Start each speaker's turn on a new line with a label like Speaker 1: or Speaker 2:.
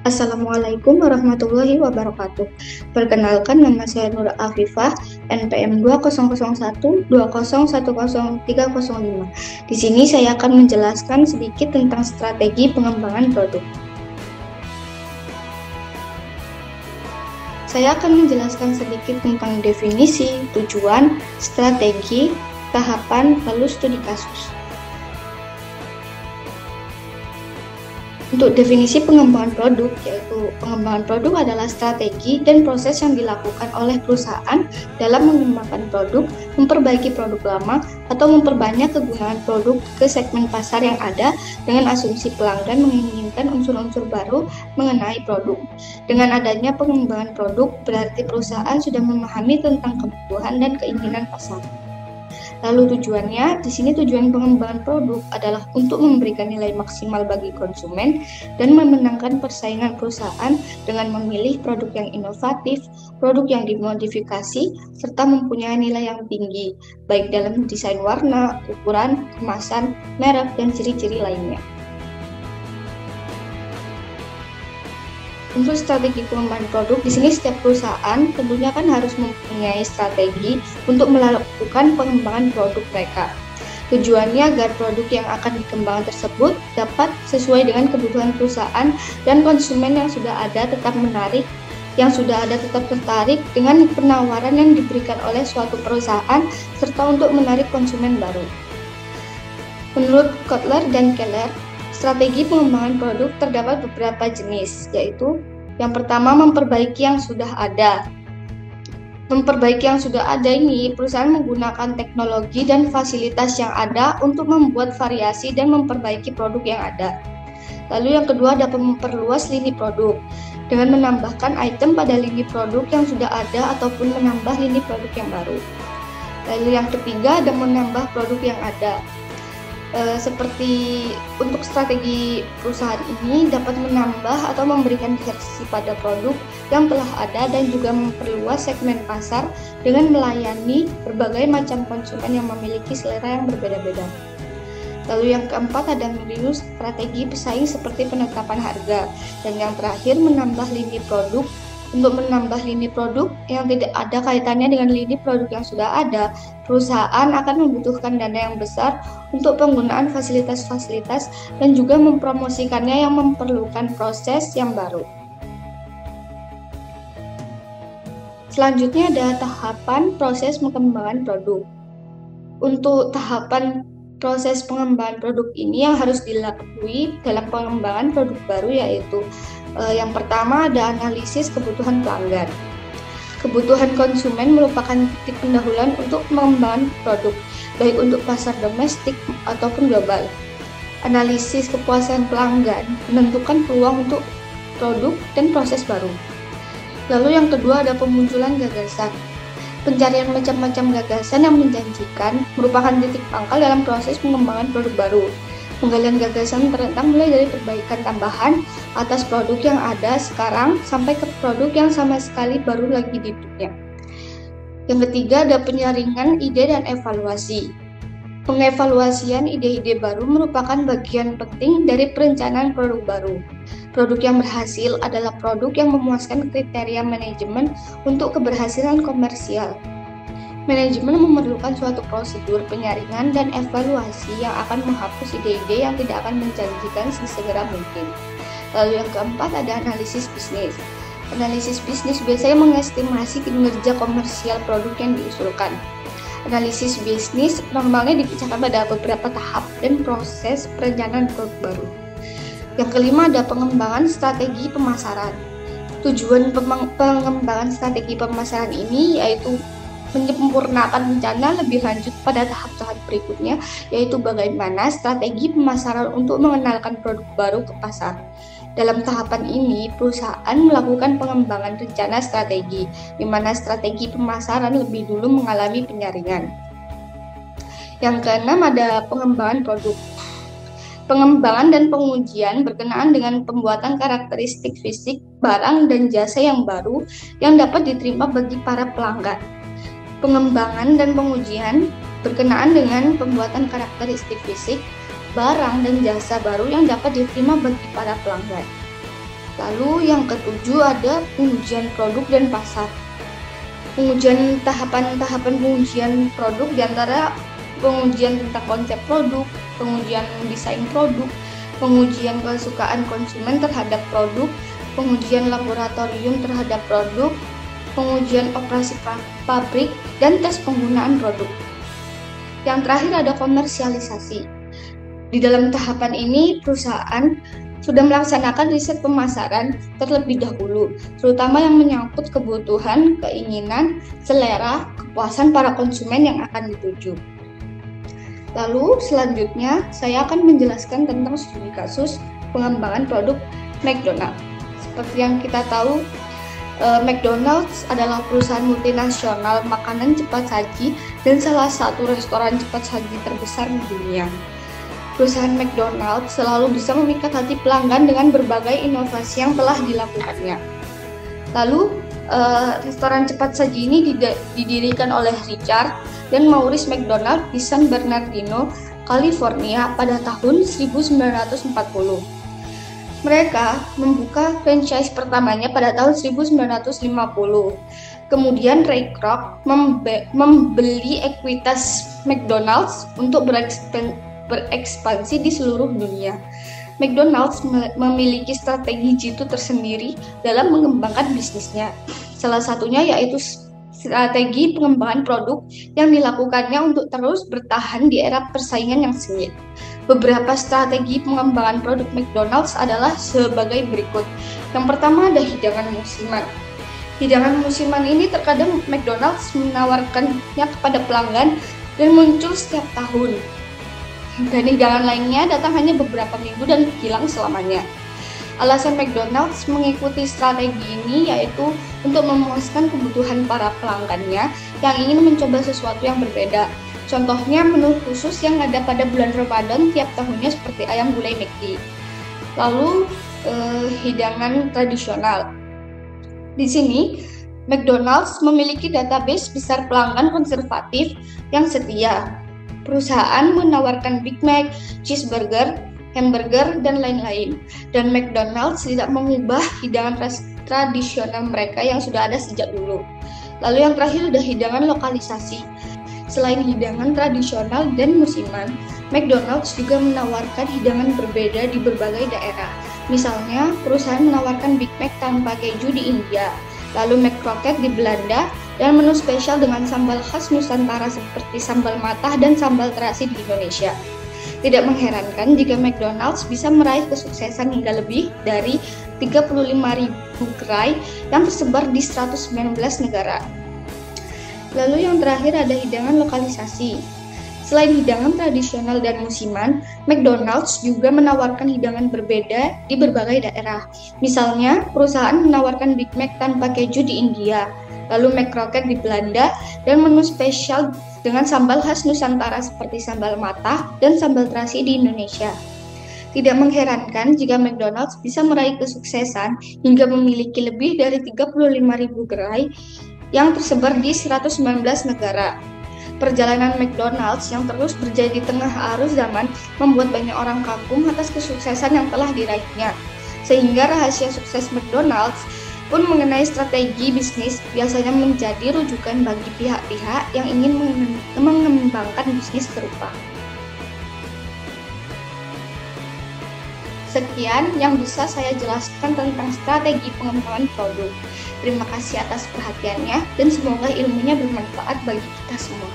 Speaker 1: Assalamualaikum warahmatullahi wabarakatuh. Perkenalkan, nama saya Nur Afifah, NPM 200120103005. Di sini saya akan menjelaskan sedikit tentang strategi pengembangan produk. Saya akan menjelaskan sedikit tentang definisi, tujuan, strategi, tahapan, lalu studi kasus. Untuk definisi pengembangan produk, yaitu pengembangan produk adalah strategi dan proses yang dilakukan oleh perusahaan dalam mengembangkan produk, memperbaiki produk lama, atau memperbanyak kegunaan produk ke segmen pasar yang ada dengan asumsi pelanggan menginginkan unsur-unsur baru mengenai produk. Dengan adanya pengembangan produk, berarti perusahaan sudah memahami tentang kebutuhan dan keinginan pasar. Lalu tujuannya, di sini tujuan pengembangan produk adalah untuk memberikan nilai maksimal bagi konsumen dan memenangkan persaingan perusahaan dengan memilih produk yang inovatif, produk yang dimodifikasi, serta mempunyai nilai yang tinggi, baik dalam desain warna, ukuran, kemasan, merek, dan ciri-ciri lainnya. Untuk strategi pengembangan produk, di sini setiap perusahaan tentunya kan harus mempunyai strategi untuk melakukan pengembangan produk mereka. Tujuannya agar produk yang akan dikembangkan tersebut dapat sesuai dengan kebutuhan perusahaan dan konsumen yang sudah ada tetap tertarik dengan penawaran yang diberikan oleh suatu perusahaan serta untuk menarik konsumen baru. Menurut Kotler dan Keller, strategi pengembangan produk terdapat beberapa jenis, yaitu yang pertama memperbaiki yang sudah ada. Memperbaiki yang sudah ada ini, perusahaan menggunakan teknologi dan fasilitas yang ada untuk membuat variasi dan memperbaiki produk yang ada. Lalu yang kedua ada memperluas lini produk dengan menambahkan item pada lini produk yang sudah ada ataupun menambah lini produk yang baru. Lalu yang ketiga ada menambah produk yang ada. Seperti untuk strategi perusahaan ini dapat menambah atau memberikan versi pada produk yang telah ada dan juga memperluas segmen pasar dengan melayani berbagai macam konsumen yang memiliki selera yang berbeda-beda. Lalu yang keempat ada meniru strategi pesaing seperti penetapan harga, dan yang terakhir menambah lini produk. Untuk menambah lini produk yang tidak ada kaitannya dengan lini produk yang sudah ada, perusahaan akan membutuhkan dana yang besar untuk penggunaan fasilitas-fasilitas dan juga mempromosikannya yang memerlukan proses yang baru. Selanjutnya ada tahapan proses pengembangan produk. Untuk tahapan proses pengembangan produk ini yang harus dilalui dalam pengembangan produk baru yaitu yang pertama ada analisis kebutuhan pelanggan. Kebutuhan konsumen merupakan titik pendahuluan untuk pengembangan produk, baik untuk pasar domestik ataupun global. Analisis kepuasan pelanggan menentukan peluang untuk produk dan proses baru. Lalu yang kedua ada pemunculan gagasan. Pencarian macam-macam gagasan yang menjanjikan merupakan titik pangkal dalam proses pengembangan produk baru. Penggalian gagasan terentang mulai dari perbaikan tambahan atas produk yang ada sekarang sampai ke produk yang sama sekali baru lagi di dunia. Yang ketiga ada penyaringan ide dan evaluasi. Pengevaluasian ide-ide baru merupakan bagian penting dari perencanaan produk baru. Produk yang berhasil adalah produk yang memuaskan kriteria manajemen untuk keberhasilan komersial. Manajemen memerlukan suatu prosedur penyaringan dan evaluasi yang akan menghapus ide-ide yang tidak akan menjanjikan sesegera mungkin. Lalu yang keempat ada analisis bisnis. Analisis bisnis biasanya mengestimasi kinerja komersial produk yang diusulkan. Analisis bisnis normalnya dipecahkan pada beberapa tahap dan proses perencanaan produk baru. Yang kelima ada pengembangan strategi pemasaran. Tujuan pengembangan strategi pemasaran ini yaitu menyempurnakan rencana lebih lanjut pada tahap-tahap berikutnya, yaitu bagaimana strategi pemasaran untuk mengenalkan produk baru ke pasar. Dalam tahapan ini, perusahaan melakukan pengembangan rencana strategi, di mana strategi pemasaran lebih dulu mengalami penyaringan. Yang keenam ada pengembangan produk. Pengembangan dan pengujian berkenaan dengan pembuatan karakteristik fisik, barang, dan jasa yang baru yang dapat diterima bagi para pelanggan. Pengembangan dan pengujian berkenaan dengan pembuatan karakteristik fisik, barang, dan jasa baru yang dapat diterima bagi para pelanggan. Lalu yang ketujuh ada pengujian produk dan pasar. Pengujian tahapan-tahapan pengujian produk diantara pengujian tentang konsep produk, pengujian desain produk, pengujian kesukaan konsumen terhadap produk, pengujian laboratorium terhadap produk, pengujian operasi pabrik, dan tes penggunaan produk. Yang terakhir ada komersialisasi. Di dalam tahapan ini, perusahaan sudah melaksanakan riset pemasaran terlebih dahulu, terutama yang menyangkut kebutuhan, keinginan, selera, kepuasan para konsumen yang akan dituju. Lalu selanjutnya, saya akan menjelaskan tentang studi kasus pengembangan produk McDonald's. Seperti yang kita tahu, McDonald's adalah perusahaan multinasional makanan cepat saji dan salah satu restoran cepat saji terbesar di dunia. Perusahaan McDonald's selalu bisa memikat hati pelanggan dengan berbagai inovasi yang telah dilakukannya. Lalu, restoran cepat saji ini didirikan oleh Richard dan Maurice McDonald di San Bernardino, California pada tahun 1940. Mereka membuka franchise pertamanya pada tahun 1950. Kemudian Ray Kroc membeli ekuitas McDonald's untuk berekspansi di seluruh dunia. McDonald's memiliki strategi jitu tersendiri dalam mengembangkan bisnisnya. Salah satunya yaitu strategi pengembangan produk yang dilakukannya untuk terus bertahan di era persaingan yang sengit. Beberapa strategi pengembangan produk McDonald's adalah sebagai berikut. Yang pertama ada hidangan musiman. Hidangan musiman ini terkadang McDonald's menawarkannya kepada pelanggan dan muncul setiap tahun. Dan hidangan lainnya datang hanya beberapa minggu dan hilang selamanya. Alasan McDonald's mengikuti strategi ini yaitu untuk memuaskan kebutuhan para pelanggannya yang ingin mencoba sesuatu yang berbeda. Contohnya menu khusus yang ada pada bulan Ramadan tiap tahunnya seperti ayam gulai McD. Lalu hidangan tradisional. Di sini McDonald's memiliki database besar pelanggan konservatif yang setia. Perusahaan menawarkan Big Mac, cheeseburger, hamburger, dan lain-lain. Dan McDonald's tidak mengubah hidangan tradisional mereka yang sudah ada sejak dulu. Lalu yang terakhir ada hidangan lokalisasi. Selain hidangan tradisional dan musiman, McDonald's juga menawarkan hidangan berbeda di berbagai daerah. Misalnya, perusahaan menawarkan Big Mac tanpa keju di India, lalu McCrocket di Belanda, dan menu spesial dengan sambal khas Nusantara seperti sambal matah dan sambal terasi di Indonesia. Tidak mengherankan jika McDonald's bisa meraih kesuksesan hingga lebih dari 35.000 gerai yang tersebar di 119 negara. Lalu yang terakhir ada hidangan lokalisasi. Selain hidangan tradisional dan musiman, McDonald's juga menawarkan hidangan berbeda di berbagai daerah. Misalnya, perusahaan menawarkan Big Mac tanpa keju di India, lalu McCrocket di Belanda, dan menu spesial dengan sambal khas Nusantara seperti sambal matah dan sambal terasi di Indonesia. Tidak mengherankan jika McDonald's bisa meraih kesuksesan hingga memiliki lebih dari 35.000 gerai yang tersebar di 119 negara. Perjalanan McDonald's yang terus berjaya di tengah arus zaman membuat banyak orang kagum atas kesuksesan yang telah diraihnya. Sehingga rahasia sukses McDonald's pun mengenai strategi bisnis biasanya menjadi rujukan bagi pihak-pihak yang ingin mengembangkan bisnis serupa. Sekian yang bisa saya jelaskan tentang strategi pengembangan produk. Terima kasih atas perhatiannya dan semoga ilmunya bermanfaat bagi kita semua.